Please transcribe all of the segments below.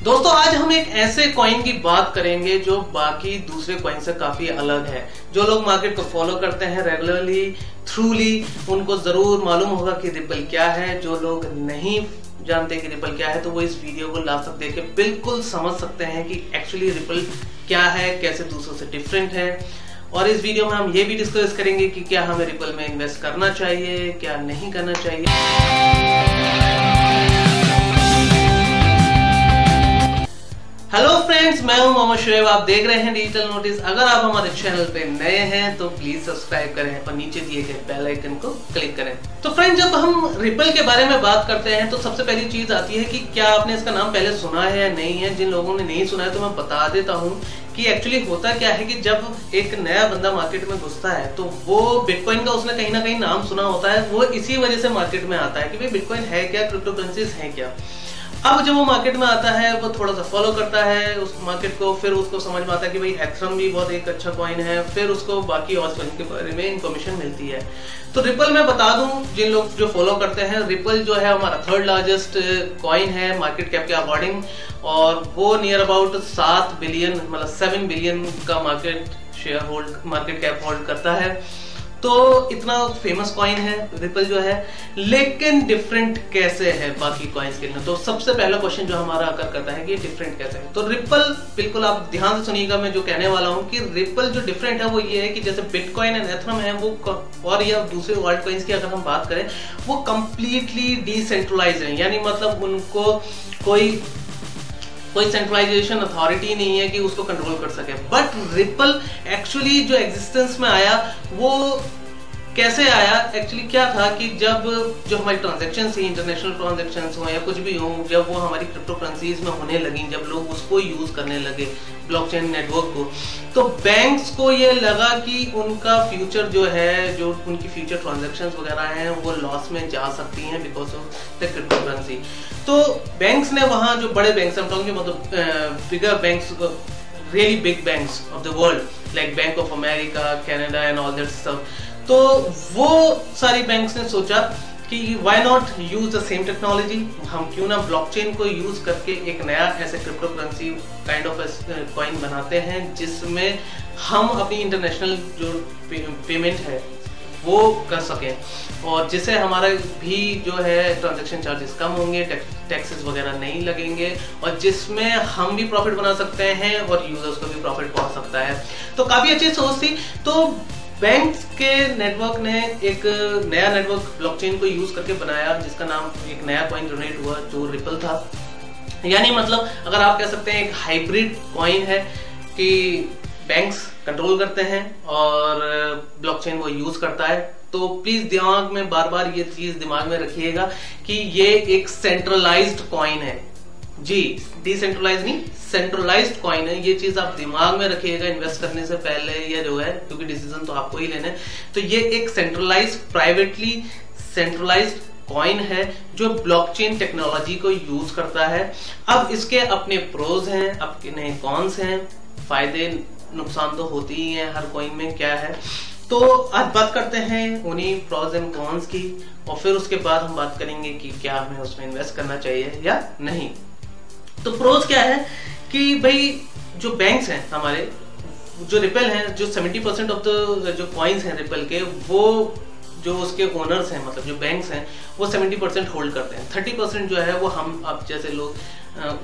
दोस्तों आज हम एक ऐसे कॉइन की बात करेंगे जो बाकी दूसरे कॉइन से काफी अलग है। जो लोग मार्केट को फॉलो करते हैं रेगुलरली थ्रूली उनको जरूर मालूम होगा कि रिपल क्या है। जो लोग नहीं जानते कि रिपल क्या है तो वो इस वीडियो को लास्ट तक देख के बिल्कुल समझ सकते हैं कि एक्चुअली रिपल क्या है, कैसे दूसरों से डिफरेंट है। और इस वीडियो में हम ये भी डिस्कस करेंगे कि क्या हमें रिपल में इन्वेस्ट करना चाहिए, क्या नहीं करना चाहिए। हेलो फ्रेंड्स, मैं हूं मोहम्मद शुएब। आप देख रहे हैं डिजिटल नोटिस। अगर आप हमारे चैनल पे नए हैं तो प्लीज सब्सक्राइब करें और नीचे दिए गए बेल आइकन को क्लिक करें। तो फ्रेंड्स, जब हम रिपल के बारे में बात करते हैं तो सबसे पहली चीज आती है कि क्या आपने इसका नाम पहले सुना है या नहीं है। जिन लोगों ने नहीं सुना है तो मैं बता देता हूँ कि एक्चुअली होता क्या है कि जब एक नया बंदा मार्केट में घुसता है तो वो बिटकॉइन का उसने कहीं ना कहीं नाम सुना होता है। वो इसी वजह से मार्केट में आता है कि भाई बिटकॉइन है क्या, क्रिप्टो करेंसीज है क्या। अब जब वो मार्केट में आता है वो थोड़ा सा फॉलो करता है उस मार्केट को, फिर उसको समझ में आता है कि भाई एथेरियम भी बहुत एक अच्छा कॉइन है, फिर उसको बाकी और कॉइन के बारे में इंफॉर्मेशन मिलती है। तो रिपल मैं बता दूं जिन लोग जो फॉलो करते हैं, रिपल जो है हमारा थर्ड लार्जेस्ट कॉइन है मार्केट कैप के अकॉर्डिंग, और वो नियर अबाउट 7 बिलियन मतलब 7 बिलियन का मार्केट कैप होल्ड करता है। तो इतना फेमस कॉइन है रिपल जो है, लेकिन डिफरेंट कैसे है बाकी कॉइन्स के लिए। तो सबसे पहला क्वेश्चन जो हमारा आकर करता है कि डिफरेंट कैसे है। तो रिपल, बिल्कुल आप ध्यान से सुनिएगा मैं जो कहने वाला हूं कि रिपल जो डिफरेंट है वो ये है कि जैसे बिटकॉइन एंड एथेरियम है वो और या दूसरे वर्ल्ड कॉइन्स की अगर हम बात करें वो कंप्लीटली डिसेंट्रलाइज है। यानी मतलब उनको कोई सेंट्रलाइजेशन अथॉरिटी नहीं है कि उसको कंट्रोल कर सके। बट रिपल एक्चुअली जो एग्जिस्टेंस में आया वो कैसे आया, एक्चुअली क्या था कि जब जो हमारी ट्रांजैक्शन थी, इंटरनेशनल ट्रांजैक्शन हो या कुछ भी हो, जब वो हमारी क्रिप्टो करेंसीज में होने लगी, जब लोग उसको यूज करने लगे ब्लॉकचेन नेटवर्क को, तो बैंक्स को ये लगा कि उनका फ्यूचर जो है, जो उनकी फ्यूचर ट्रांजैक्शंस वगैरह हैं वो लॉस में जा सकती हैं because of the crypto currency. तो बैंक्स ने वहां जो बड़े बैंक्स मतलब bigger banks, really big banks of the world like Bank of America, Canada and all that stuff, तो वो सारी बैंक्स ने सोचा कि why not use the same technology, हम क्यों ना ब्लॉकचेन को यूज करके एक नया ऐसे crypto currency kind of coin बनाते हैं जिसमें हम अपनी इंटरनेशनल जो पेमेंट है वो कर सकें और जिससे हमारा भी जो है ट्रांजैक्शन चार्जेस कम होंगे, टैक्सेस वगैरह नहीं लगेंगे, और जिसमें हम भी प्रॉफिट बना सकते हैं और यूजर्स को भी प्रॉफिट पहुंच सकता है। तो काफी अच्छी सोच थी। तो बैंक्स के नेटवर्क ने एक नया नेटवर्क ब्लॉकचेन को यूज करके बनाया जिसका नाम एक नया कॉइन जनरेट हुआ जो रिपल था। यानी मतलब अगर आप कह सकते हैं एक हाइब्रिड कॉइन है कि बैंक्स कंट्रोल करते हैं और ब्लॉकचेन वो यूज करता है। तो प्लीज दिमाग में बार बार ये चीज दिमाग में रखिएगा कि ये एक सेंट्रलाइज्ड कॉइन है जी, डिसेंट्रलाइज नहीं, सेंट्रलाइज्ड कॉइन है। ये चीज आप दिमाग में रखिएगा इन्वेस्ट करने से पहले, या जो है क्योंकि डिसीजन तो आपको ही लेना है। तो ये एक सेंट्रलाइज्ड, प्राइवेटली सेंट्रलाइज्ड कॉइन है जो ब्लॉकचेन टेक्नोलॉजी को यूज करता है। अब इसके अपने प्रोज हैं, अपने कॉन्स हैं, फायदे नुकसान तो होती ही है हर कॉइन में, क्या है। तो आज बात करते हैं उन्हीं प्रोज एंड कॉन्स की, और फिर उसके बाद हम बात करेंगे कि क्या हमें उसमें इन्वेस्ट करना चाहिए या नहीं। तो प्रोज क्या है कि भाई जो बैंक्स हैं हमारे, जो रिपल हैं, जो 70% ऑफ द जो कॉइन्स हैं रिपल के, वो जो उसके ओनर्स हैं मतलब जो बैंक्स हैं वो 70% होल्ड करते हैं। 30% जो है वो हम अब जैसे लोग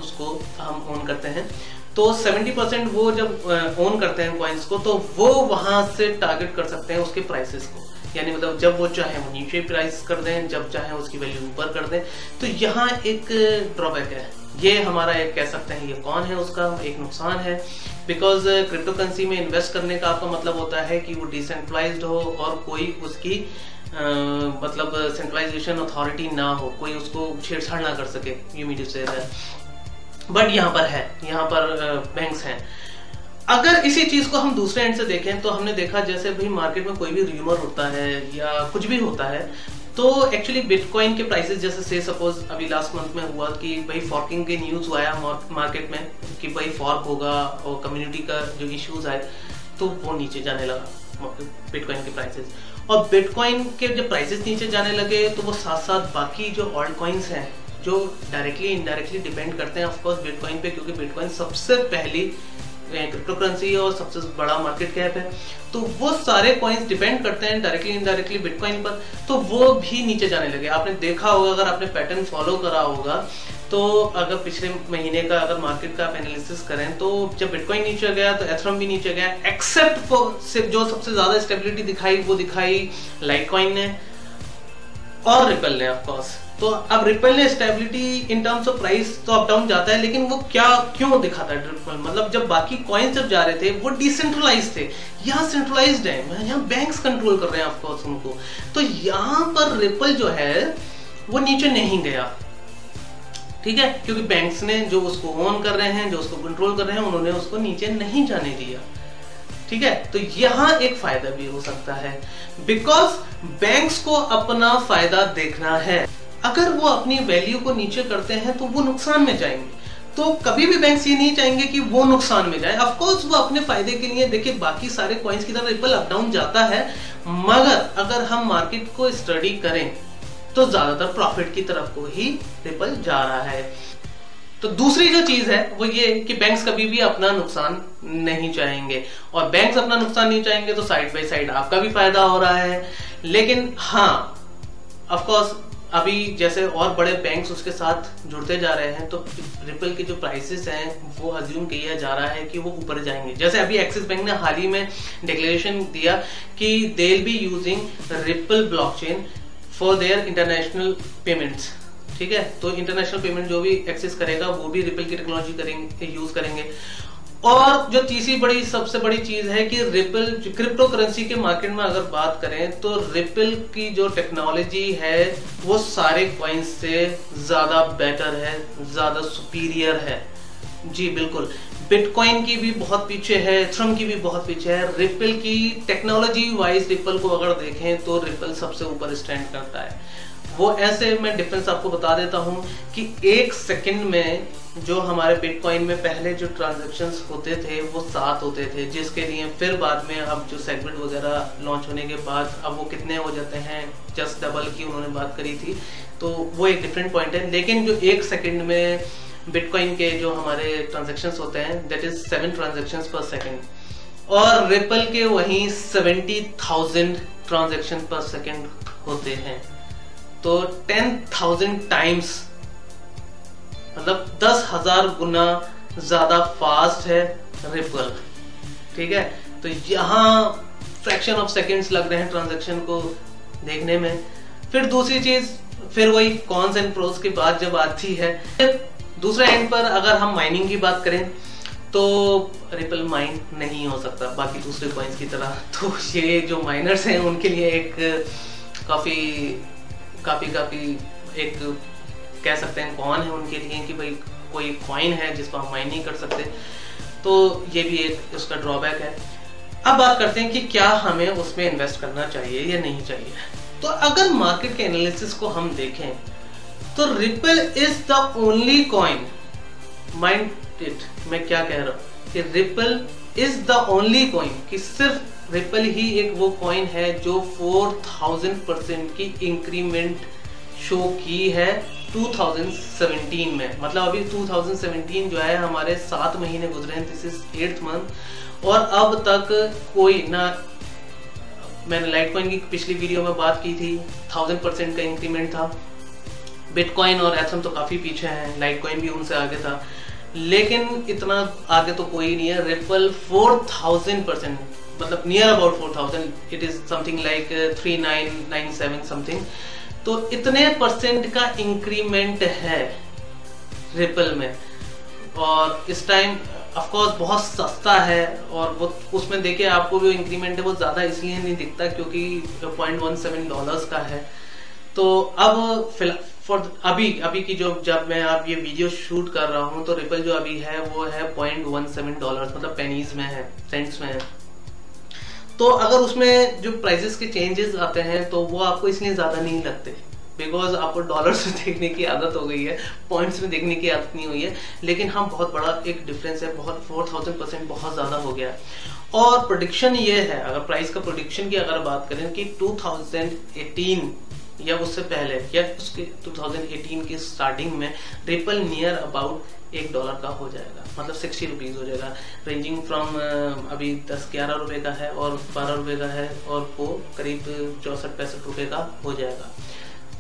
उसको हम ओन करते हैं। तो 70% वो जब ओन करते हैं कॉइन्स को तो वो वहां से टारगेट कर सकते हैं उसके प्राइसेस को। यानी मतलब जब वो चाहे वो नीचे प्राइस कर दें, जब चाहे उसकी वैल्यू ऊपर कर दें। तो यहाँ एक ड्रॉबैक है, ये हमारा एक कह सकते हैं ये कौन है उसका एक नुकसान है। बिकॉज क्रिप्टो करेंसी में इन्वेस्ट करने का आपका मतलब होता है कि वो डिसेंट्रलाइज्ड हो और कोई उसकी मतलब सेंट्रलाइजेशन अथॉरिटी ना हो, कोई उसको छेड़छाड़ ना कर सके, you mean to say that. But यहाँ पर है, यहाँ पर बैंक्स हैं। अगर इसी चीज को हम दूसरे एंड से देखें तो हमने देखा जैसे भाई मार्केट में कोई भी र्यूमर होता है या कुछ भी होता है तो एक्चुअली बिटकॉइन के प्राइसेस जैसे से सपोज अभी लास्ट मंथ में हुआ कि भाई फॉर्किंग के न्यूज आया मार्केट में कि भाई फॉर्क होगा और कम्युनिटी का जो इश्यूज आए तो वो नीचे जाने लगा बिटकॉइन के प्राइसेस। और बिटकॉइन के जब प्राइसेस नीचे जाने लगे तो वो साथ साथ बाकी जो ऑल्ट कॉइन्स हैं जो डायरेक्टली इनडायरेक्टली डिपेंड करते हैं ऑफ कोर्स बिटकॉइन पे, क्योंकि बिटकॉइन सबसे पहली क्रिप्टो करेंसी है और सबसे बड़ा मार्केट कैप है, तो वो सारे कॉइन्स डिपेंड करते हैं डायरेक्टली इनडायरेक्टली बिटकॉइन पर, तो वो भी नीचे जाने लगे। आपने देखा होगा, अगर आपने पैटर्न फॉलो करा होगा, तो अगर पिछले महीने का अगर मार्केट का आप एनालिसिस करें तो जब बिटकॉइन नीचे गया तो एथेरियम भी नीचे गया, एक्सेप्ट फॉर सिर्फ जो सबसे ज्यादा स्टेबिलिटी दिखाई वो दिखाई लाइटकॉइन ने और रिपल ने ऑफ कोर्स। तो अब रिपल ने stability in terms of price तो अप डाउन जाता है, लेकिन वो क्या क्यों दिखाता है रिपल, मतलब जब बाकी कॉइन्स जब जा रहे थे वो डिसेंट्रलाइज थे, यहाँ सेंट्रलाइज्ड है, यहाँ बैंक्स कंट्रोल कर रहे हैं ऑफ कोर्स उनको, तो यहाँ पर रिपल जो है वो नीचे नहीं गया, ठीक है, क्योंकि बैंक्स ने जो उसको ओन कर रहे हैं, जो उसको कंट्रोल कर रहे हैं, उन्होंने उसको नीचे नहीं जाने दिया, ठीक है। तो यहां एक फायदा भी हो सकता है, बिकॉज बैंक्स को अपना फायदा देखना है। अगर वो अपनी वैल्यू को नीचे करते हैं तो वो नुकसान में जाएंगे, तो कभी भी बैंक्स ये नहीं चाहेंगे कि वो नुकसान में जाए। ऑफ कोर्स वो अपने फायदे के लिए, देखिए बाकी सारे कॉइन्स की तरह रिपल अप डाउन जाता है, मगर अगर हम मार्केट को स्टडी करें तो ज्यादातर प्रॉफिट की तरफ को ही रिपल जा रहा है। तो दूसरी जो चीज है वो ये कि बैंक्स कभी भी अपना नुकसान नहीं चाहेंगे, और बैंक्स अपना नुकसान नहीं चाहेंगे तो साइड बाय साइड आपका भी फायदा हो रहा है। लेकिन हाँ, ऑफ कोर्स अभी जैसे और बड़े बैंक्स उसके साथ जुड़ते जा रहे हैं, तो रिपल के जो प्राइसेस हैं वो अज्यूम किया जा रहा है कि वो ऊपर जाएंगे। जैसे अभी एक्सिस बैंक ने हाल ही में डिक्लेरेशन दिया कि they will be using ripple blockchain for their international payments, ठीक है। तो इंटरनेशनल पेमेंट जो भी एक्सेस करेगा वो भी रिपल की टेक्नोलॉजी करेंगे, यूज करेंगे। और जो तीसरी सबसे बड़ी चीज है कि रिपल क्रिप्टो करेंसी के मार्केट में अगर बात करें तो रिपल की जो टेक्नोलॉजी है वो सारे कॉइन्स से ज्यादा बेटर है, ज्यादा सुपीरियर है। जी बिल्कुल, बिटकॉइन की भी बहुत पीछे है, एथेरियम की भी बहुत पीछे है। रिपल की टेक्नोलॉजी वाइज रिपल को अगर देखें तो रिपल सबसे ऊपर स्टैंड करता है। वो ऐसे मैं डिफरेंस आपको बता देता हूं कि 1 सेकंड में जो हमारे बिटकॉइन में पहले जो ट्रांजैक्शंस होते थे वो 7 होते थे, जिसके लिए फिर बाद में अब जो सेगमेंट वगैरह लॉन्च होने के बाद अब वो कितने हो जाते हैं, जस्ट डबल की उन्होंने बात करी थी, तो वो एक डिफरेंट पॉइंट है। लेकिन जो 1 सेकंड में बिटकॉइन के जो हमारे ट्रांजैक्शंस होते हैं दैट इज 7 ट्रांजैक्शंस पर सेकंड, और रिपल के वहीं 70,000 ट्रांजैक्शन पर सेकंड होते हैं। तो 10,000 टाइम्स, मतलब 10,000 गुना ज्यादा फास्ट है रिपल, ठीक है। तो यहां फ्रैक्शन ऑफ सेकंड्स लग रहे हैं ट्रांजैक्शन को देखने में। फिर दूसरी चीज, फिर वही कॉन्स एंड प्रोस की बात जब आती है, दूसरे एंड पर अगर हम माइनिंग की बात करें तो रिपल माइन नहीं हो सकता बाकी दूसरे कॉइन्स की तरह। तो ये जो माइनर्स हैं उनके लिए एक काफी एक कह सकते हैं कौन है उनके लिए कि भाई कोई कॉइन है जिसको हम माइन नहीं कर सकते, तो ये भी एक उसका ड्रॉबैक है। अब बात करते हैं कि क्या हमें उसमें इन्वेस्ट करना चाहिए या नहीं चाहिए। तो अगर मार्केट के एनालिसिस को हम देखें तो ripple is the only coin, mind it, मैं क्या कह रहा हूं कि ripple is the only coin, कि सिर्फ रिपल ही एक वो कॉइन है जो 4000% की इंक्रीमेंट शो की है 2017 में। मतलब अभी 2017 जो है हमारे 7 महीने गुजरे हैं, दिस इज 8th मंथ, और अब तक कोई ना, मैंने लाइटकॉइन की पिछली वीडियो में बात की थी 1000% का इंक्रीमेंट था। बिटकॉइन और एथेरियम तो काफी पीछे हैं, लाइटकॉइन भी उनसे आगे था, लेकिन इतना आगे तो कोई नहीं है। रिपल 4000%, मतलब near about 4000, it is something like 3997 something, तो इतने परसेंट का इंक्रीमेंट है रिपल में। और इस टाइम ऑफ कोर्स बहुत सस्ता है, और वो उसमें देखिए आपको जो इंक्रीमेंट है वो ज्यादा इसलिए नहीं दिखता क्योंकि $0.17 का है। तो अब अभी की जो जब मैं आप ये वीडियो शूट कर रहा हूं तो रिपल जो अभी है वो है $0.17, मतलब पेनीज में है, सेंट्स में है। तो अगर उसमें जो प्राइसेस के चेंजेस आते हैं तो वो आपको इसलिए ज्यादा नहीं लगते, बिकॉज आपको डॉलर्स में देखने की आदत हो गई है, पॉइंट्स में देखने की आदत नहीं हुई है। लेकिन हाँ, बहुत बड़ा एक डिफरेंस है, बहुत 4000% बहुत ज्यादा हो गया। और प्रेडिक्शन ये है, अगर प्राइस का प्रेडिक्शन की अगर बात करें कि 2018 या उससे पहले या उसके 2018 के स्टार्टिंग में रिपल नियर अबाउट $1 का हो जाएगा, मतलब 60 रुपीज हो जाएगा, रेंजिंग फ्रॉम अभी 10-11 रुपए का है और 12 रुपए का है, और वो करीब 64-65 रुपए का हो जाएगा।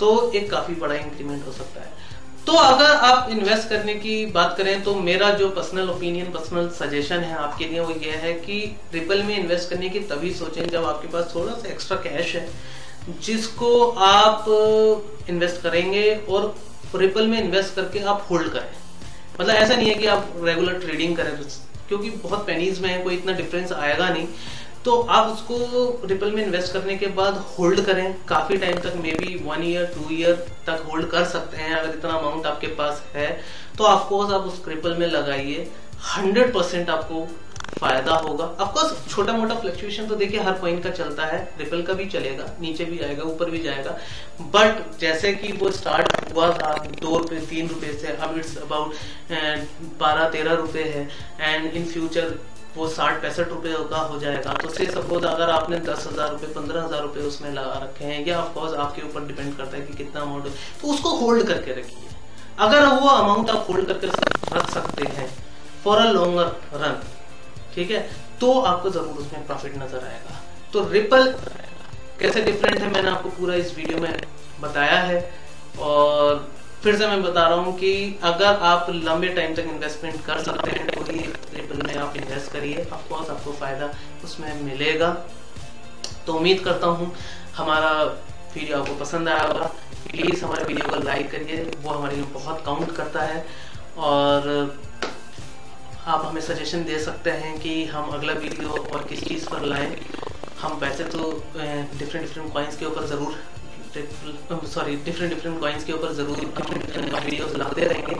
तो एक काफी बड़ा इंक्रीमेंट हो सकता है। तो अगर आप इन्वेस्ट करने की बात करें तो मेरा जो पर्सनल ओपिनियन, पर्सनल सजेशन है आपके लिए, वो ये है कि रिपल में इन्वेस्ट करने की तभी सोचें जब आपके पास थोड़ा सा एक्स्ट्रा कैश है जिसको आप इन्वेस्ट करेंगे, और रिपल में इन्वेस्ट करके आप होल्ड करें। मतलब ऐसा नहीं है कि आप रेगुलर ट्रेडिंग करें, क्योंकि बहुत पेनीज में है, कोई इतना डिफरेंस आएगा नहीं। तो आप उसको रिपल में इन्वेस्ट करने के बाद होल्ड करें काफी टाइम तक, मे बी 1 ईयर 2 ईयर तक होल्ड कर सकते हैं अगर इतना अमाउंट आपके पास है। तो ऑफकोर्स आप उस रिपल में लगाइए, 100% आपको फायदा होगा। ऑफकोर्स छोटा मोटा फ्लक्चुएशन तो देखिए हर कॉइन का चलता है, रिपल का भी चलेगा, नीचे भी जाएगा ऊपर भी जाएगा, बट जैसे कि वो स्टार्ट हुआ था 2 रुपए 3 रुपए से, अब इट्स अबाउट 12-13 रुपए है, एंड इन फ्यूचर वो 60-65 रुपए का हो जाएगा। तो से सपोज अगर आपने 10,000 रुपए 15,000 रुपए उसमें लगा रखे हैं, या ऑफकोर्स आपके ऊपर डिपेंड करता है कि कितना अमाउंट है, तो उसको होल्ड करके रखिए। अगर वो अमाउंट आप होल्ड करके रख सकते हैं फॉर अ लॉन्गर रन, ठीक है, तो आपको जरूर उसमें प्रॉफिट नजर आएगा। तो रिपल कैसे डिफरेंट है मैंने आपको पूरा इस वीडियो में बताया है, और फिर से मैं बता रहा हूं कि अगर आप लंबे टाइम तक इन्वेस्टमेंट कर सकते हैं तो ही रिपल में आप इन्वेस्ट करिए, ऑफकोर्स आपको फायदा उसमें मिलेगा। तो उम्मीद करता हूं हमारा वीडियो आपको पसंद आया होगा। प्लीज हमारे वीडियो को लाइक करिए, वो हमारे लिए बहुत काउंट करता है, और आप हमें सजेशन दे सकते हैं कि हम अगला वीडियो और किस चीज़ पर लाएं। हम वैसे तो डिफरेंट कॉइन्स के ऊपर ज़रूर डिफरेंट कॉइन्स के ऊपर ज़रूर वीडियोस लाते रहेंगे,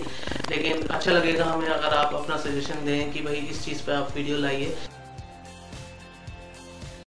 लेकिन अच्छा लगेगा हमें अगर आप अपना सजेशन दें कि भाई इस चीज़ पे आप वीडियो लाइए।